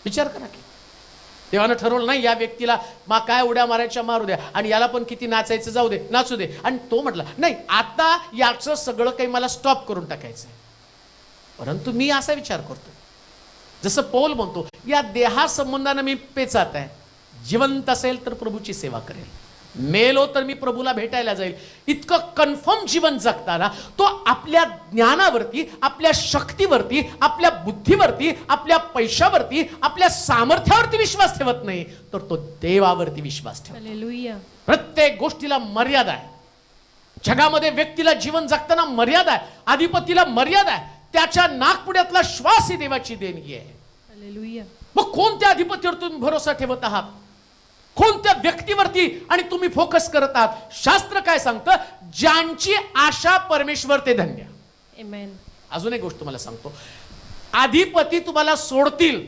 विचार करा की देवानं ठरवलं नाही या व्यक्तीला काय उड्या मारायच्या मारू द्या आणि याला पण किती नाचायचं जाऊ दे नाचू दे, आणि तो म्हटला नाही आता याचं सगळं काही मला स्टॉप करून टाकायचंय. परंतु मी असा विचार करतो जसं पौल म्हणतो या देहासंबंधानं मी पेचात आहे, जिवंत असेल तर प्रभूची सेवा करेल, मेलो तर मी प्रभूला भेटायला जाईल. इतकं कन्फर्म जीवन जगताना तो आपल्या ज्ञानावरती, आपल्या शक्तीवरती, आपल्या बुद्धीवरती, आपल्या पैशावरती, आपल्या सामर्थ्यावरती विश्वास ठेवत नाही, तर तो देवावरती विश्वास ठेवतो. हालेलुया. प्रत्येक गोष्टीला मर्यादा आहे. जगामध्ये व्यक्तीला जीवन जगताना मर्यादा आहे, अधिपतीला मर्यादा आहे, त्याच्या नाकपुड्यातला श्वास ही देवाची देणगी आहे. हालेलुया. मग कोणत्या अधिपतीवर तुम्ही भरोसा ठेवत आहात, कोणत्या व्यक्तीवरती आणि तुम्ही फोकस करत आहात? शास्त्र काय सांगतं? ज्यांची आशा परमेश्वर ते धन्य. आमेन. अजून एक गोष्ट तुम्हाला सांगतो, अधिपती तुम्हाला सोडतील